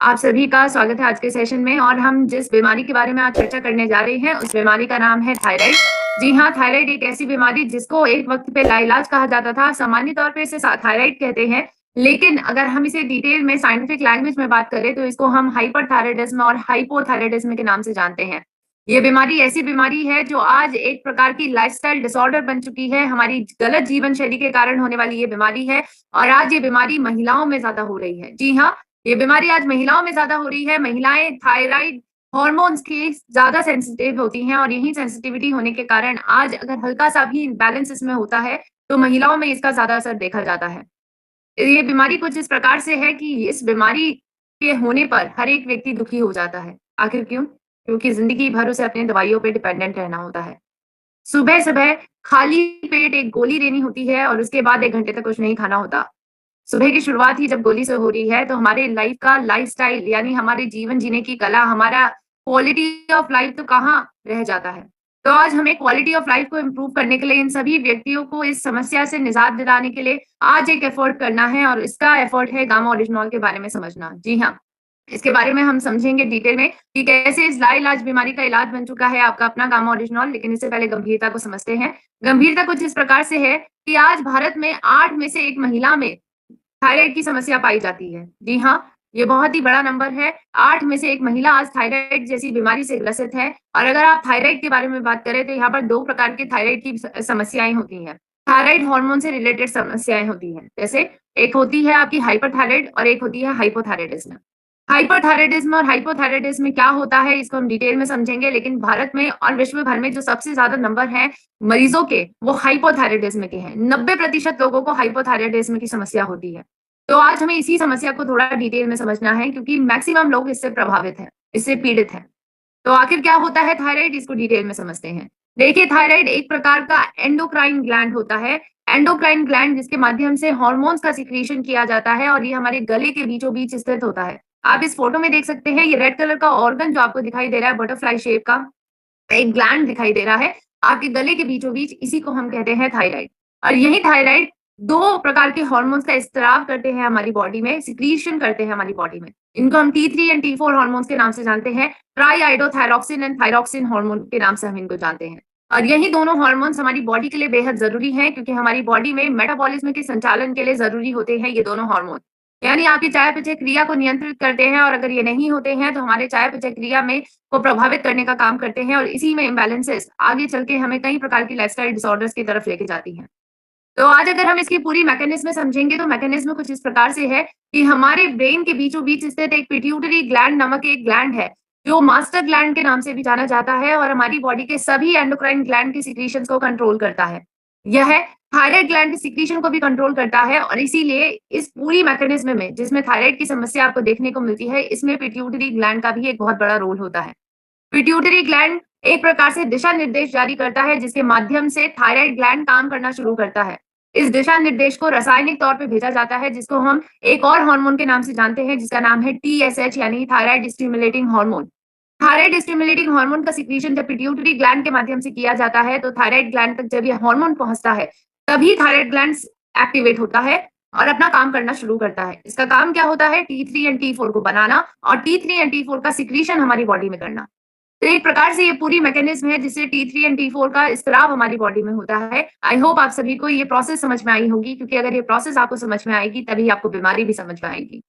आप सभी का स्वागत है आज के सेशन में और हम जिस बीमारी के बारे में आज चर्चा करने जा रहे हैं उस बीमारी का नाम है थायराइड। जी हाँ, थायराइड एक ऐसी बीमारी जिसको एक वक्त पे लाइलाज कहा जाता था। सामान्य तौर पे इसे थायराइड कहते हैं, लेकिन अगर हम इसे डिटेल में साइंटिफिक लैंग्वेज में बात करें तो इसको हम हाइपरथायराइडिज्म और हाइपोथायराइडिज्म के नाम से जानते हैं। ये बीमारी ऐसी बीमारी है जो आज एक प्रकार की लाइफस्टाइल डिसऑर्डर बन चुकी है। हमारी गलत जीवन शैली के कारण होने वाली ये बीमारी है और आज ये बीमारी महिलाओं में ज्यादा हो रही है। जी हाँ, ये बीमारी आज महिलाओं में ज्यादा हो रही है। महिलाएं थायराइड हॉर्मोन्स की ज्यादा सेंसिटिव होती हैं और यही सेंसिटिविटी होने के कारण आज अगर हल्का सा भी इम्बैलेंस इसमें होता है तो महिलाओं में इसका ज्यादा असर देखा जाता है। ये बीमारी कुछ इस प्रकार से है कि इस बीमारी के होने पर हर एक व्यक्ति दुखी हो जाता है। आखिर क्यों? क्योंकि जिंदगी भर उसे अपनी दवाइयों पे डिपेंडेंट रहना होता है। सुबह सुबह खाली पेट एक गोली लेनी होती है और उसके बाद 1 घंटे तक कुछ नहीं खाना होता। सुबह की शुरुआत ही जब गोली से हो रही है तो हमारे लाइफ का लाइफस्टाइल यानी हमारे जीवन जीने की कला, हमारा क्वालिटी ऑफ लाइफ तो कहाँ रह जाता है। तो आज हमें क्वालिटी ऑफ लाइफ को इम्प्रूव करने के लिए इन सभी व्यक्तियों को इस समस्या से निजात दिलाने के लिए आज एक एफर्ट करना है और इसका एफर्ट है गामा ओरिजिनॉल के बारे में समझना। जी हाँ, इसके बारे में हम समझेंगे डिटेल में कि कैसे इस लाइलाज बीमारी का इलाज बन चुका है आपका अपना गामा ओरिजिनॉल। लेकिन इससे पहले गंभीरता को समझते हैं। गंभीरता कुछ इस प्रकार से है कि आज भारत में 8 में से 1 महिला में थायराइड की समस्या पाई जाती है। जी हाँ, ये बहुत ही बड़ा नंबर है। 8 में से 1 महिला आज थायराइड जैसी बीमारी से ग्रसित है और अगर आप थायराइड के बारे में बात करें तो यहाँ पर 2 प्रकार के थायराइड की समस्याएँ होती हैं। थायराइड हार्मोन से रिलेटेड समस्याएँ होती हैं। जैसे एक होती है आपकी हाइपरथायराइड और एक होती है हाइपोथायरायडिज्म। हाइपरथायरायडिज्म और हाइपोथायरायडिज्म में क्या होता है इसको हम डिटेल में समझेंगे, लेकिन भारत में और विश्व भर में जो सबसे ज्यादा नंबर है मरीजों के वो हाइपोथायरायडिज्म के हैं। 90% लोगों को हाइपोथायरायडिज्म की समस्या होती है। तो आज हमें इसी समस्या को थोड़ा डिटेल में समझना है क्योंकि मैक्सिमम लोग इससे प्रभावित हैं, इससे पीड़ित हैं। तो आखिर क्या होता है थायराइड, इसको डिटेल में समझते हैं। देखिए, थायराइड एक प्रकार का एंडोक्राइन ग्लैंड होता है। एंडोक्राइन ग्लैंड जिसके माध्यम से हार्मोन्स का सिक्रीशन किया जाता है और ये हमारे गले के बीचों बीच स्थित होता है। आप इस फोटो में देख सकते हैं, ये रेड कलर का ऑर्गन जो आपको दिखाई दे रहा है बटरफ्लाई शेप का, एक ग्लैंड दिखाई दे रहा है आपके गले के बीचों बीच, इसी को हम कहते हैं थायराइड। और यही थायराइड 2 प्रकार के हार्मोन्स का स्त्राव करते हैं हमारी बॉडी में, सिक्रीशन करते हैं हमारी बॉडी में। इनको हम T3 एंड T4 हार्मोन्स के नाम से जानते हैं। ट्राईआइडोथायरॉक्सिन एंड थायरॉक्सिन हार्मोन के नाम से हम इनको जानते हैं। और यही दोनों हार्मोन्स हमारी बॉडी के लिए बेहद जरूरी हैं क्योंकि हमारी बॉडी में मेटाबॉलिज्म के संचालन के लिए जरूरी होते हैं ये दोनों हार्मोन। यानी आपकी चयापचय क्रिया को नियंत्रित करते हैं और अगर ये नहीं होते हैं तो हमारे चयापचय क्रिया में को प्रभावित करने का काम करते हैं और इसी में इम्बैलेंसेस आगे चल के हमें कई प्रकार की लाइफस्टाइल डिसऑर्डर्स की तरफ लेके जाती हैं। तो आज अगर हम इसकी पूरी मैकेनिज्म समझेंगे तो मैकेनिज्म कुछ इस प्रकार से है कि हमारे ब्रेन के बीचों बीच स्थित एक पिट्यूटरी ग्लैंड नामक एक ग्लैंड है जो मास्टर ग्लैंड के नाम से भी जाना जाता है और हमारी बॉडी के सभी एंडोक्राइन ग्लैंड की सिक्रीशंस को कंट्रोल करता है। यह थायराइड ग्लैंड की सिक्रीशन को भी कंट्रोल करता है और इसीलिए इस पूरी मैकेनिज्म में जिसमें थायराइड की समस्या आपको देखने को मिलती है इसमें पिट्यूटरी ग्लैंड का भी एक बहुत बड़ा रोल होता है। पिट्यूटरी ग्लैंड एक प्रकार से दिशा निर्देश जारी करता है जिसके माध्यम से थायराइड ग्लैंड काम करना शुरू करता है। इस दिशा निर्देश को रासायनिक तौर पे भेजा जाता है जिसको हम एक और हार्मोन के नाम से जानते हैं जिसका नाम है TSH यानी thyroid stimulating hormone. Thyroid stimulating hormone का सिक्रीशन जब पिट्यूटरी ग्लैंड के माध्यम से किया जाता है तो थायराइड ग्लैंड तक जब यह हार्मोन पहुंचता है तभी थायराइड ग्लैंड एक्टिवेट होता है और अपना काम करना शुरू करता है। इसका काम क्या होता है? T3 एंड T4 को बनाना और T3 एंड T4 का सिक्रीशन हमारी बॉडी में करना। तो एक प्रकार से ये पूरी मैकेनिज्म है जिससे T3 एंड T4 का स्त्राव हमारी बॉडी में होता है। आई होप आप सभी को ये प्रोसेस समझ में आई होगी क्योंकि अगर ये प्रोसेस आपको समझ में आएगी तभी आपको बीमारी भी समझ में आएगी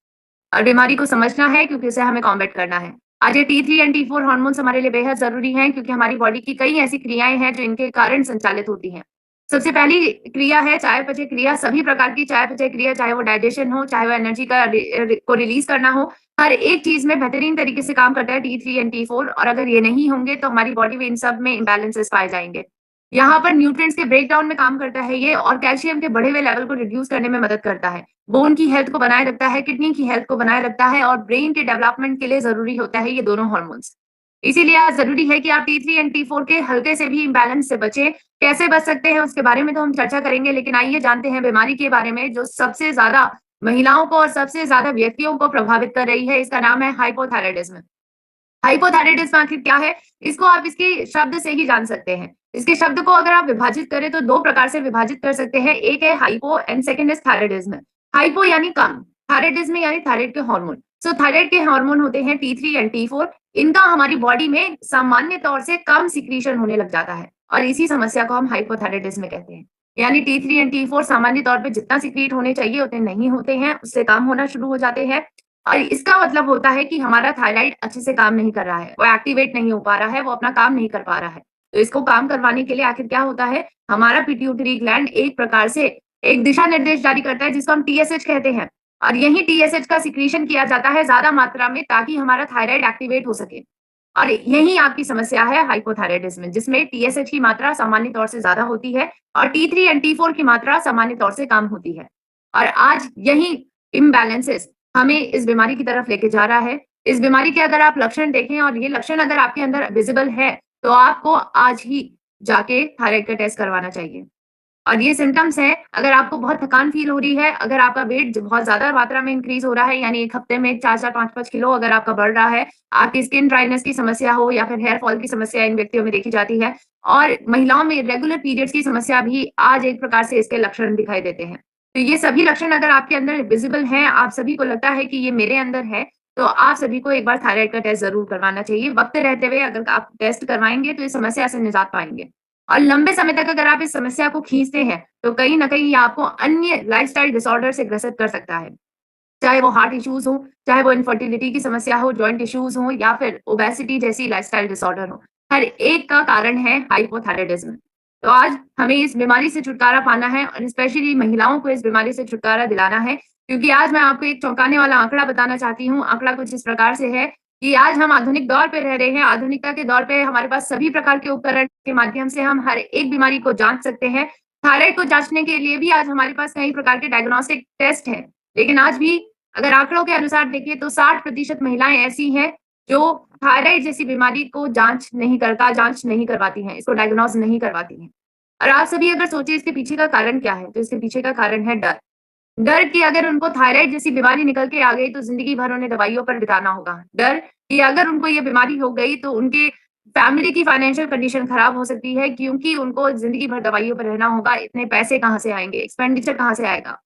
और बीमारी को समझना है क्योंकि उसे हमें कॉम्बैट करना है। आज ये T3 एंड T4 हार्मोन्स हमारे लिए बेहद जरूरी हैं क्योंकि हमारी बॉडी की कई ऐसी क्रियाएं हैं जो इनके कारण संचालित होती हैं। सबसे पहली क्रिया है चयापचय क्रिया। सभी प्रकार की चयापचय क्रिया, चाहे वो डाइजेशन हो, चाहे वो एनर्जी का को रिलीज करना हो, हर एक चीज में बेहतरीन तरीके से काम करता है T3 एंड T4 और अगर ये नहीं होंगे तो हमारी बॉडी में इन सब में इम्बैलेंसेस पाए जाएंगे। यहाँ पर न्यूट्रिएंट्स के ब्रेकडाउन में काम करता है ये और कैल्शियम के बढ़े हुए लेवल को रिड्यूस करने में मदद करता है। बोन की हेल्थ को बनाए रखता है, किडनी की हेल्थ को बनाए रखता है और ब्रेन के डेवलपमेंट के लिए जरूरी होता है ये दोनों हार्मोन्स। इसीलिए आज जरूरी है कि आप T3 एंड T4 के हल्के से भी इम्बैलेंस से बचें। कैसे बच सकते हैं उसके बारे में तो हम चर्चा करेंगे, लेकिन आइए जानते हैं बीमारी के बारे में जो सबसे ज्यादा महिलाओं को और सबसे ज्यादा व्यक्तियों को प्रभावित कर रही है। इसका नाम है हाइपोथायरायडिज्म। हाइपोथायरायडिज्म आखिर क्या है? इसको आप इसके शब्द से ही जान सकते हैं। इसके शब्द को अगर आप विभाजित करें तो 2 प्रकार से विभाजित कर सकते हैं। एक है hypo and second is thyroidism. Hypo यानी कम, थायरायडिज्म यानी थायराइड के हार्मोन। सो थायराइड के हार्मोन होते हैं T3 एंड T4। इनका हमारी बॉडी में सामान्य तौर से कम सिक्रीशन होने लग जाता है और इसी समस्या को हम हाइपोथायराइडिज्म कहते हैं। यानी T3 एंड T4 सामान्य तौर पे जितना सिक्रीट होने चाहिए उतने नहीं होते हैं, उससे कम होना शुरू हो जाते हैं और इसका मतलब होता है कि हमारा थायराइड अच्छे से काम नहीं कर रहा है, वो एक्टिवेट नहीं हो पा रहा है, वो अपना काम नहीं कर पा रहा है। तो इसको काम करवाने के लिए आखिर क्या होता है, हमारा पिट्यूटरी ग्लैंड एक प्रकार से एक दिशा निर्देश जारी करता है जिसको हम TSH कहते हैं और यही TSH का सिक्रीशन किया जाता है ज्यादा मात्रा में ताकि हमारा थायराइड एक्टिवेट हो सके। और यही आपकी समस्या है हाइपोथायराइडिज्म, जिसमें TSH की मात्रा सामान्य तौर से ज्यादा होती है और T3 एंड T4 की मात्रा सामान्य तौर से कम होती है। और आज यही इम्बैलेंसेस हमें इस बीमारी की तरफ लेके जा रहा है। इस बीमारी के अगर आप लक्षण देखें और ये लक्षण अगर आपके अंदर विजिबल है, तो आपको आज ही जाके थायराइड का टेस्ट करवाना चाहिए। और ये सिम्पटम्स हैं, अगर आपको बहुत थकान फील हो रही है, अगर आपका वेट बहुत ज़्यादा मात्रा में इंक्रीज़ हो रहा है, यानी 1 हफ्ते में 4-4, 5-5 किलो अगर आपका बढ़ रहा है, आपकी स्किन ड्राइनेस की समस्या हो या फिर हेयर फॉल की समस्या इन व्यक्तियों में देखी जाती है और महिलाओं में रेगुलर पीरियड्स की समस्या भी आज एक प्रकार से इसके लक्षण दिखाई देते हैं। तो ये सभी लक्षण अगर आपके अंदर विजिबल हैं, आप सभी को लगता है कि ये मेरे अंदर है, तो आप सभी को एक बार थायराइड का टेस्ट ज़रूर करवाना चाहिए। वक़्त रहते हुए अगर आप टेस्ट करवाएँगे, तो इस समस्या से निजात पाएँगे। और लंबे समय तक अगर आप इस समस्या को खींचते हैं, तो कहीं न कहीं ये आपको अन्य लाइफ़स्टाइल डिसऑर्डर से ग्रसित कर सकता है। चाहे वो हार्ट इश्यूज़ हों, चाहे वो इनफर्टिलिटी की समस्या हो, जॉइंट इश्यूज़ हों या फिर ओबेसिटी जैसी लाइफ़स्टाइल डिसऑर्डर हो। हर एक का कारण है हाइपोथायरायडिज़्म। तो आज हमें इस बीमारी से छुटकारा पाना है और स्पेशली महिलाओं को इस बीमारी से छुटकारा दिलाना है, क्योंकि आज मैं आपको एक चौंकाने वाला आंकड़ा बताना चाहती हूँ। आंकड़ा कुछ इस प्रकार से है कि आज हम आधुनिक दौर पे रह रहे हैं। आधुनिकता के दौर पे हमारे पास सभी प्रकार के उपकरण के माध्यम से हम हर एक बीमारी को जाँच सकते हैं। थायराइड को जाँचने के लिए भी आज हमारे पास कई प्रकार के डायग्नोस्टिक टेस्ट हैं। लेकिन आज भी अगर आंकड़ों के अनुसार देखें तो 60% महिलाएं ऐसी हैं जो थायराइड जैसी बीमारी को जांच नहीं करवाती हैं, इसको डायग्नोज नहीं करवाती हैं। और आप सभी अगर सोचिए इसके पीछे का कारण क्या है, तो इसके पीछे का कारण है डर। डर कि अगर उनको थायराइड जैसी बीमारी निकल के आ गई तो जिंदगी भर उन्हें दवाइयों पर बिताना होगा। डर कि अगर उनको ये बीमारी हो गई तो उनके फैमिली की फाइनेंशियल कंडीशन खराब हो सकती है, क्योंकि उनको जिंदगी भर दवाइयों पर रहना होगा। इतने पैसे कहाँ से आएंगे, एक्सपेंडिचर कहाँ से आएगा।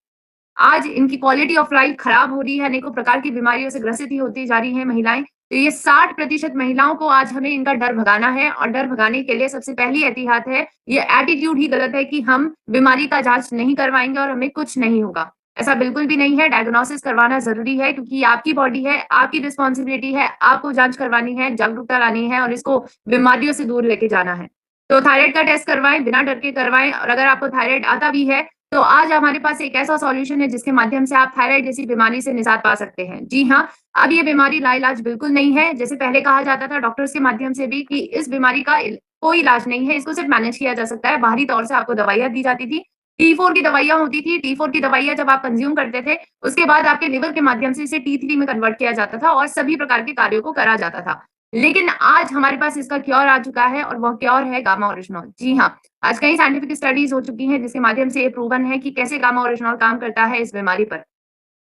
आज इनकी क्वालिटी ऑफ लाइफ खराब हो रही है, अनेकों प्रकार की बीमारियों से ग्रसित ही होती जा रही हैं महिलाएं। तो ये 60% महिलाओं को आज हमें इनका डर भगाना है और डर भगाने के लिए सबसे पहली एहतियात है, ये एटीट्यूड ही गलत है कि हम बीमारी का जांच नहीं करवाएंगे और हमें कुछ नहीं होगा। ऐसा बिल्कुल भी नहीं है, डायग्नोसिस करवाना जरूरी है क्योंकि ये आपकी बॉडी है, आपकी रिस्पॉन्सिबिलिटी है, आपको जांच करवानी है, जागरूकता लानी है और इसको बीमारियों से दूर लेके जाना है। तो थायराइड का टेस्ट करवाएं, बिना डर के करवाएं और अगर आपको थायराइड आता भी है तो आज हमारे पास एक ऐसा सॉल्यूशन है जिसके माध्यम से आप थायराइड जैसी बीमारी से निजात पा सकते हैं। जी हाँ, अब ये बीमारी लाइलाज बिल्कुल नहीं है। जैसे पहले कहा जाता था डॉक्टर्स के माध्यम से भी कि इस बीमारी का कोई इलाज नहीं है, इसको सिर्फ मैनेज किया जा सकता है। बाहरी तौर से आपको दवाइयाँ दी जाती थी। T4 की दवाइयाँ होती थी। T4 की दवाइयाँ जब आप कंज्यूम करते थे, उसके बाद आपके लिवर के माध्यम से इसे T3 में कन्वर्ट किया जाता था और सभी प्रकार के कार्यों को करा जाता था। लेकिन आज हमारे पास इसका क्योर आ चुका है और वह क्योर है गामा ओरिजिनोल। जी हाँ, आज कई साइंटिफिक स्टडीज हो चुकी हैं जिसके माध्यम से ये प्रूवन है कि कैसे गामा ओरिजिनोल काम करता है इस बीमारी पर।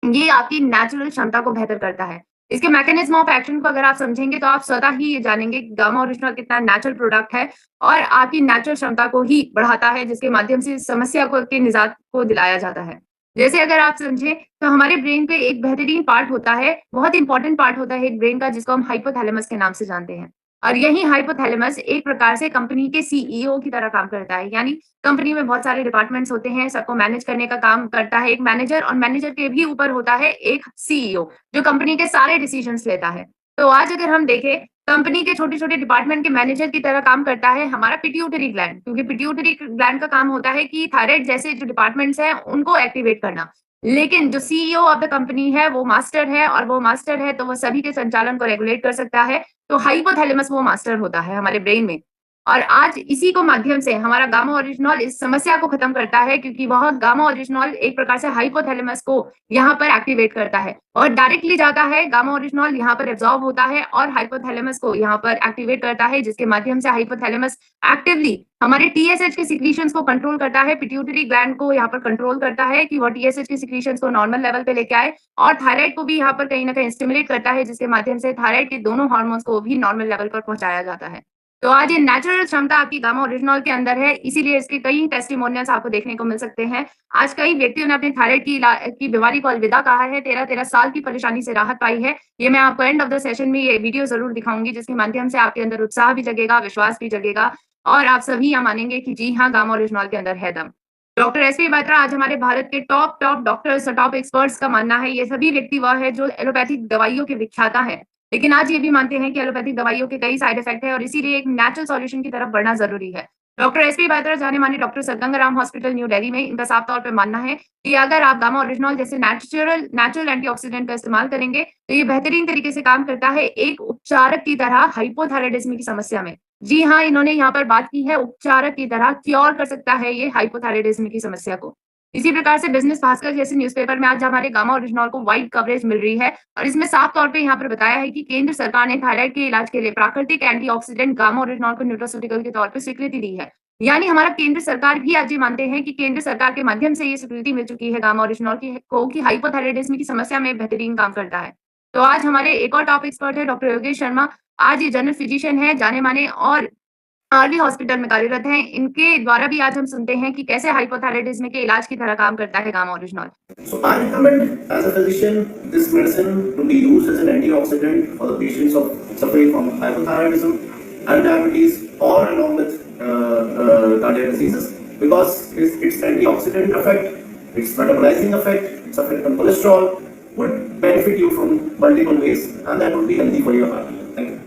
ये आपकी नेचुरल क्षमता को बेहतर करता है। इसके मैकेनिज्म ऑफ एक्शन को अगर आप समझेंगे तो आप स्वतः ही ये जानेंगे कि गामा ओरिजिनोल कितना नेचुरल प्रोडक्ट है और आपकी नेचुरल क्षमता को ही बढ़ाता है, जिसके माध्यम से इस समस्या को के निजात को दिलाया जाता है। जैसे अगर आप समझें तो हमारे ब्रेन पे एक बेहतरीन पार्ट होता है, बहुत इंपॉर्टेंट पार्ट होता है एक ब्रेन का, जिसको हम हाइपोथैलेमस के नाम से जानते हैं। और यही हाइपोथैलेमस एक प्रकार से कंपनी के सीईओ की तरह काम करता है। यानी कंपनी में बहुत सारे डिपार्टमेंट्स होते हैं, सबको मैनेज करने का काम करता है एक मैनेजर और मैनेजर के भी ऊपर होता है एक सीईओ, जो कंपनी के सारे डिसीजंस लेता है। तो आज अगर हम देखें, कंपनी के छोटे-छोटे डिपार्टमेंट के मैनेजर की तरह काम करता है हमारा पिट्यूटरी ग्लैंड, क्योंकि पिट्यूटरी ग्लैंड का काम होता है कि थायराइड जैसे जो डिपार्टमेंट्स हैं, उनको एक्टिवेट करना। लेकिन जो सीईओ ऑफ द कंपनी है, वो मास्टर है और वो मास्टर है, तो वो सभी के संचालन को रेगुलेट कर सकता है। तो हाइपोथैलेमस वो मास्टर होता है हमारे ब्रेन में। और आज इसी को माध्यम से हमारा गामा ओरिजिनोल इस समस्या को खत्म करता है, क्योंकि वह गामा ओरिजिनोल एक प्रकार से हाइपोथैलेमस को यहाँ पर एक्टिवेट करता है और डायरेक्टली जाता है गामा ओरिजिनोल यहाँ पर एब्जॉर्ब होता है और हाइपोथैलेमस को यहाँ पर एक्टिवेट करता है, जिसके माध्यम से हाइपोथैलेमस एक्टिवली हमारे टीएसएच के सिक्रीशंस को कंट्रोल करता है, पिट्यूटरी ग्लैंड को यहाँ पर कंट्रोल करता है कि वह टीएसएच के सिक्रीशंस को नॉर्मल लेवल पे लेके आए और थायराइड को भी यहाँ पर कहीं न कहीं स्टिमुलेट करता है, जिसके माध्यम से थायराइड के दोनों हार्मोन्स को भी नॉर्मल लेवल पर पहुँचाया जाता है। तो आज ये नेचुरल क्षमता आपकी गामा ओरिजिनॉल के अंदर है, इसीलिए इसके कई टेस्टिमोनियल्स आपको देखने को मिल सकते हैं। आज कई व्यक्तियों ने अपने थायराइड की बीमारी को अलविदा कहा है, 13-13 साल की परेशानी से राहत पाई है। ये मैं आपको एंड ऑफ द सेशन में ये वीडियो ज़रूर दिखाऊँगी, जिसके माध्यम से आपके अंदर उत्साह भी जगेगा, विश्वास भी जगेगा और आप सभी यहाँ मानेंगे कि जी हाँ, गामा ओरिजिनॉल के अंदर है दम। डॉक्टर एसपी बात्रा आज हमारे भारत के टॉप डॉक्टर्स और टॉप एक्सपर्ट्स का मानना है, ये सभी व्यक्ति वह है जो एलोपैथिक दवाइयों के विख्याता हैं। लेकिन आज ये भी मानते हैं कि एलोपैथिक दवाइयों के कई साइड इफेक्ट है और इसीलिए एक नेचुरल सॉल्यूशन की तरफ बढ़ना ज़रूरी है। Doctor SP Batra जाने-माने doctor सद्गंगाराम hospital new Delhi में इनका साफ तौर पे मानना है कि अगर आप गामा ओरिजिनॉल जैसे नेचुरल एंटीऑक्सीडेंट का इस्तेमाल करेंगे, तो ये बेहतरीन तरीके से काम करता है एक उपचारक की तरह हाइपोथायरायडिज्म की समस्या में। जी हाँ, इन्होंने यहाँ पर बात की है उपचारक की तरह क्योर कर सकता है ये हाइपोथायरायडिज्म की समस्या को। इसी प्रकार से बिज़नेस भास्कर जैसे न्यूज़पेपर में आज हमारे गामा ओरिजिनॉल को वाइड कवरेज मिल रही है और इसमें साफ तौर पे यहाँ पर बताया है कि केंद्र सरकार ने थायराइड के इलाज के लिए प्राकृतिक एंटीऑक्सीडेंट गामा ओरिजिनॉल को न्यूट्रास्यूटिकल के तौर पे स्वीकृति दी है। यानी हमारा केंद्र सरकार भी आज ये मानते हैं कि केंद्र सरकार के माध्यम से ये स्वीकृति मिल चुकी है गामा ओरिजिनॉल की हाइपोथायरायडिज्म की समस्या में बेहतरीन काम करता है। तो आज हमारे एक और टॉप एक्सपर्ट है डॉक्टर योगेश शर्मा। आज ये जनरल फिजिशियन है, जाने-माने और आरवी हॉस्पिटल में कार्यरत हैं। इनके द्वारा भी आज हम सुनते हैं कि कैसे हाइपोथायरायडिज्म के इलाज की तरह काम करता है gamma oryzanol. So I recommend as a physician this medicine to be used as an antioxidant for the patients of suffering from hypothyroidism and diabetes or along with cardiac diseases because its antioxidant effect, its metabolizing effect, its effect on cholesterol would benefit you from multiple ways and that would be healthy for your heart. Thank you.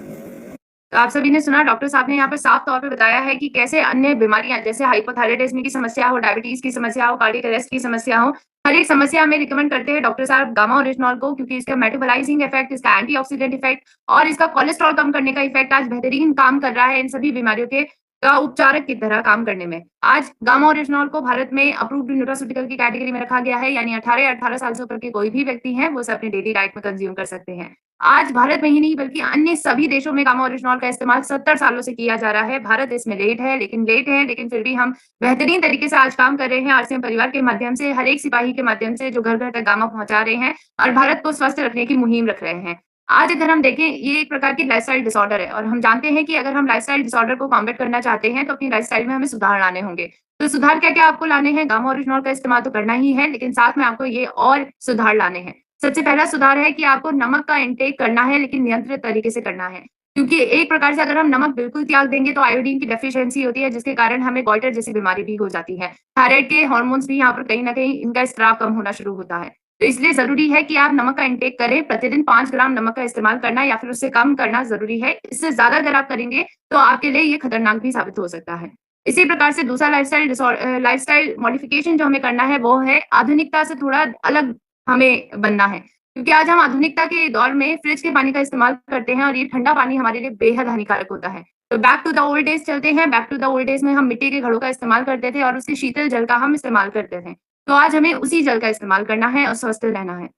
तो आप सभी ने सुना doctor साहब ने यहाँ पर साफ तौर पे बताया है कि कैसे अन्य बीमारियां जैसे हाइपोथायरायडिज्म की समस्या हो, डायबिटीज की समस्या हो, कार्डियक अरेस्ट की समस्या हो, हर एक समस्या में रिकमेंड करते हैं डॉक्टर साहब गामा ओरिजिनॉल को क्योंकि इसका मेटाबोलाइजिंग इफेक्ट, इसका एंटीऑक्सीडेंट इफेक्ट और इसका कोलेस्ट्रॉल कम करने का इफेक्ट आज बेहतरीन काम कर रहा है इन सभी बीमारियों के का उपचारक की तरह काम करने में। आज गामा ओरिजिनॉल को भारत में अप्रूव्ड न्यूट्रास्यूटिकल की कैटेगरी में रखा गया है यानी 18 साल से ऊपर के कोई भी व्यक्ति हैं वो इसे अपनी डेली डाइट में कंज्यूम कर सकते हैं। आज भारत में ही नहीं बल्कि अन्य सभी देशों में गामा ओरिजिनॉल का इस्तेमाल 70 सालों से किया जा रहा है। भारत इसमें लेट है लेकिन फिर भी हम बेहतरीन तरीके से आज काम कर रहे हैं आरसीएम परिवार के माध्यम से, हर एक सिपाही के माध्यम से जो घर-घर तक गामा पहुँचा रहे हैं और भारत को स्वस्थ रखने की मुहिम रख रहे हैं। आज अगर हम देखें ये एक प्रकार की लाइफस्टाइल डिसऑर्डर है और हम जानते हैं कि अगर हम लाइफस्टाइल डिसऑर्डर को कॉम्बैट करना चाहते हैं तो अपनी लाइफस्टाइल में हमें सुधार लाने होंगे। तो सुधार क्या-क्या आपको लाने हैं? गामा ओरिजिनॉल का इस्तेमाल तो करना ही है लेकिन साथ में आपको ये और सुधार लाने हैं। सबसे पहला सुधार है कि आपको नमक का इंटेक करना है लेकिन नियंत्रित तरीके से करना है। क्योंकि एक प्रकार से अगर हम नमक बिल्कुल त्याग देंगे तो आयोडीन की डेफिशिएंसी होती है जिसके कारण हमें गॉइटर जैसी बीमारी भी हो जाती है। थायराइड के हार्मोन्स भी यहाँ पर कहीं न कहीं इनका स्त्राव कम होना शुरू होता है। तो इसलिए ज़रूरी है कि आप नमक का इंटेक करें, प्रतिदिन 5 ग्राम नमक का इस्तेमाल करना या फिर उससे कम करना ज़रूरी है। इससे ज़्यादा अगर आप करेंगे तो आपके लिए ये खतरनाक भी साबित हो सकता है। इसी प्रकार से दूसरा लाइफस्टाइल मॉडिफिकेशन जो हमें करना है वो है आधुनिकता से थोड़ा अलग हमें बनना है। क्योंकि आज हम आधुनिकता के दौर में फ्रिज के पानी का इस्तेमाल करते हैं और ये ठंडा पानी हमारे लिए बेहद हानिकारक होता है। तो back to the old days चलते हैं, back to the old days में हम मिट्टी के घड़ों का इस्तेमाल करते थे और उसके शीतल जल का हम इस्तेमाल करते थे। तो आज हमें उसी जल का इस्तेमाल करना है और स्वस्थ रहना है।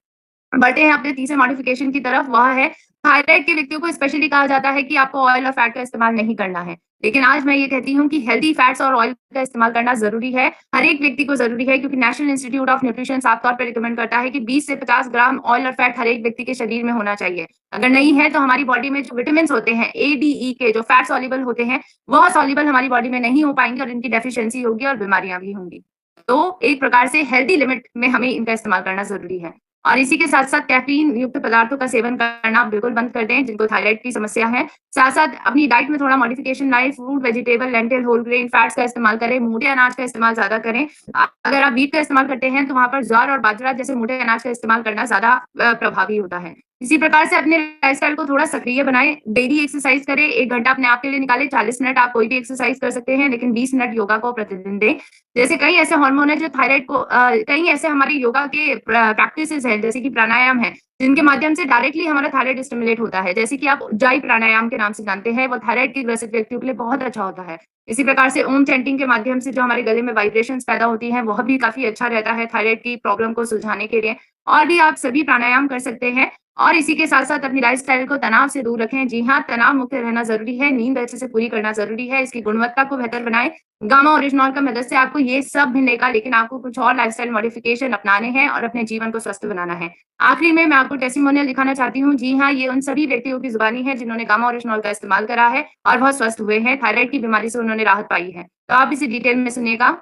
बढ़ते हैं अपने तीसरे मॉडिफिकेशन की तरफ, वह है थायराइड के व्यक्तियों को स्पेशली कहा जाता है कि आपको ऑयल और फैट का इस्तेमाल नहीं करना है। लेकिन आज मैं ये कहती हूँ कि हेल्दी फैट्स और ऑयल का इस्तेमाल करना ज़रूरी है। हर एक व्यक्ति को ज़रूरी है क्योंकि नेशनल इंस्टीट्यूट ऑफ न्यूट्रिशन साफ तौर पे रिकमेंड करता है कि 20 से 50 ग्राम ऑयल और फैट हर एक व्यक्ति के शरीर में होना चाहिए। अगर नहीं है तो हमारी बॉडी में जो विटामिन्स होते हैं ए, डी, ई के जो फैट सॉल्युबल होते हैं, वह सॉल्युबल हमारी बॉडी में नहीं हो पाएँगे और इनकी डेफिशिएंसी होगी और बीमारियाँ भी होंगी। तो एक प्रकार से हेल्दी लिमिट में हमें इनका इस्तेमाल करना ज़रूरी है। और इसी के साथ-साथ कैफ़ीन युक्त पदार्थों का सेवन करना बिल्कुल बंद कर दें, जिनको थायराइड की समस्या है। साथ-साथ अपनी डाइट में थोड़ा मॉडिफ़िकेशन लाएँ, fruit, vegetable, lentil, whole grain fats का इस्तेमाल करें, मोटे अनाज का इस्तेमाल ज़्यादा करें। अगर आप व्हीट का इस्तेमाल करते हैं, तो वहाँ पर ज्वार और बाजरा जैसे मोटे अनाज का इस्तेमाल करना ज़्यादा प्रभावी होता है। इसी प्रकार से अपने लाइफ़स्टाइल को थोड़ा सक्रिय बनाएँ, डेली एक्सरसाइज़ करें, 1 घंटा अपने आप के लिए निकालें, 40 मिनट आप कोई भी एक्सरसाइज़ कर सकते हैं, लेकिन 20 मिनट योगा को प्रतिदिन दें। जैसे कई ऐसे हार्मोन हैं जो थायराइड को कई ऐसे हमारे योगा के प्रैक्टिसेस हैं जैसे कि प्राणायाम है, जिनके माध्यम से डायरेक्टली हमारा थायराइड स्टिमुलेट होता है। जैसे कि आप उज्जाई प्राणायाम के नाम से जानते हैं, वो थायराइड के ग्रसित व्यक्तियों के लिए बहुत अच्छा होता है। इसी प्रकार से ओम चैंटिंग के माध्यम से जो हमारे गले में वाइब्रेशंस पैदा होती हैं, वह भी काफ़ी अच्छा रहता है थायराइड की प्रॉब्लम को सुलझाने के लिए। और भी आप सभी प्राणायाम कर सकते हैं और इसी के साथ-साथ अपनी लाइफ़स्टाइल को तनाव से दूर रखें। जी हाँ, तनाव मुक्त रहना ज़रूरी है, नींद अच्छे से पूरी करना ज़रूरी है, इसकी गुणवत्ता को बेहतर बनाएँ। गामा ओरिजिनॉल का मदद से आपको ये सब मिलेगा, लेकिन आपको कुछ और लाइफ़स्टाइल मॉडिफ़िकेशन अपनाने हैं और अपने जीवन को स्वस्थ बनाना है। आखिरी में मैं आपको टेस्टिमोनियल दिखाना चाहती हूँ। जी हाँ, ये उन सभी व्यक्तियों की ज़ुबानी है जिन्होंने गामा ओरिजिनॉल का इस्तेमाल करा है और बहुत स्वस्थ हुए हैं, थायराइड की बीमारी से उन्होंने राहत पाई है। तो आप इसे डिटेल में सुनिएगा।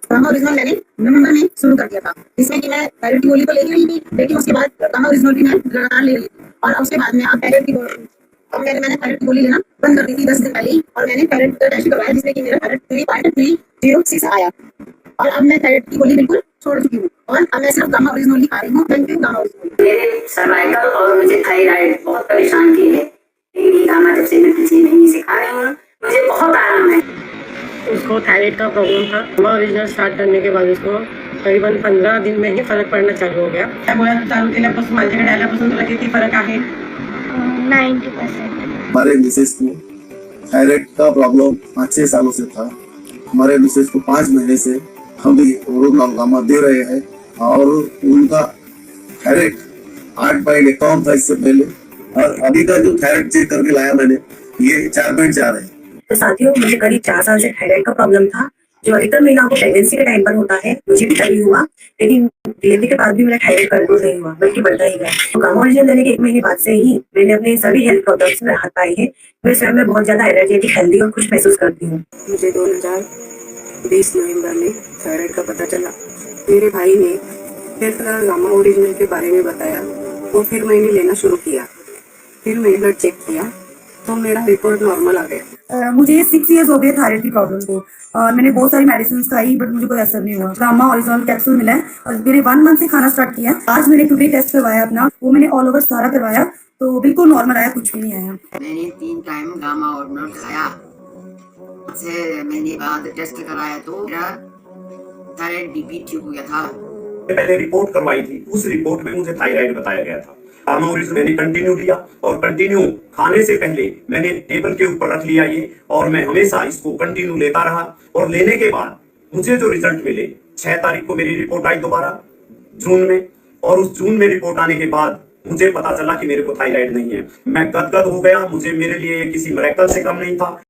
गामा ओरिजिनल मैंने नवंबर में शुरू कर दिया था, जिसमें कि मैं थायराइड की गोली तो ले ही रही थी, लेकिन उसके बाद गामा ओरिजिनल भी मैं लगातार ले रही थी और उसके बाद में अब मैंने थायराइड की गोली लेना बंद कर दी थी 10 दिन पहले ही और मैंने थायराइड का टेस्ट करवाया जिसमें कि मेरा थायराइड 3.306 आया और अब मैं थायराइड की गोली बिल्कुल छोड़ चुकी हूँ और अब मैं सिर्फ गामा ओरिजिनल ही खा रही हूँ। Thank you gamma original. मेरे सर्वाइकल और मुझे थायराइड बहुत परेशान की है, लेकिन गामा जब से मैं पिछले महीने से खा रही हूँ मुझे बहुत आराम है। उसको थायराइड का प्रॉब्लम था। गामा ओरिजिनल स्टार्ट करने के बाद उसको करीबन 15 दिन में ही फरक पड़ना चालू हो गया। काय गोळ्या चालू केल्यापासून माझ्याकडे आल्यापासून तुला किती फरक आहे? 90%। हमारे मिसेस को थायराइड का प्रॉब्लम 5-6 सालों से था। हमारे मिसेस को 5 महीने से हम भी गामा दे रहे हैं और उनका थायराइड 8.51 था इससे पहले और अभी का जो थायराइड चेक करके लाया मैंने ये 4.4 है। तो साथियों, मुझे करीब 4 साल से थायराइड का प्रॉब्लम था, जो अधिकतर महिलाओं को प्रेगनेंसी के टाइम पर होता है। मुझे भी तभी हुआ, लेकिन डिलीवरी के बाद भी मेरा थायराइड कंट्रोल नहीं हुआ, बल्कि बढ़ता ही गया। तो गामा ओरिजिनल लेने के 1 महीने बाद से ही मैंने अपने सभी हेल्थ प्रॉब्लम्स में राहत पाई है। मैं स्वयं में बहुत ज्यादा एनर्जेटिक, हेल्दी और खुश महसूस करती हूँ। मुझे 2020 नवंबर में थायराइड का पता चला। मेरे भाई ने फिर गामा ओरिजिनल के बारे में बताया, तो फिर मैंने लेना शुरू किया। फिर मैंने ब्लड चेक किया तो मेरा रिपोर्ट नॉर्मल आ गया। मुझे 6 इयर्स हो गए थायराइड की प्रॉब्लम को और मैंने बहुत सारी मेडिसिन खाई बट मुझे कोई असर नहीं हुआ। गामा ओरिजिनल कैप्सूल मिला है और मैंने 1 मंथ से खाना स्टार्ट किया। आज मैंने टुडे टेस्ट करवाया अपना, वो मैंने ऑल ओवर सारा करवाया तो बिल्कुल नॉर्मल आया, कुछ भी नहीं आया। मैंने 3 टाइम गामा ओरिजिनल खाया। से मैंने बाद टेस्ट कराया तो मेरा थायराइड बीपी ठीक हो गया था। पहले रिपोर्ट करवाई थी, उस रिपोर्ट में मुझे थायराइड बताया गया था। गामा ओरिजिनल मैंने कंटिन्यू लिया और कंटिन्यू खाने से पहले मैंने टेबल के ऊपर रख लिया ये और मैं हमेशा इसको कंटिन्यू लेता रहा और लेने के बाद मुझे जो रिजल्ट मिले 6 तारीख को मेरी रिपोर्ट आई दोबारा जून में और उस जून में रिपोर्ट आने के बाद मुझे पता चला कि मेरे को थायराइड नहीं है। मैं गदगद हो गया, मुझे मेरे लिए किसी मिरेकल से कम नहीं था।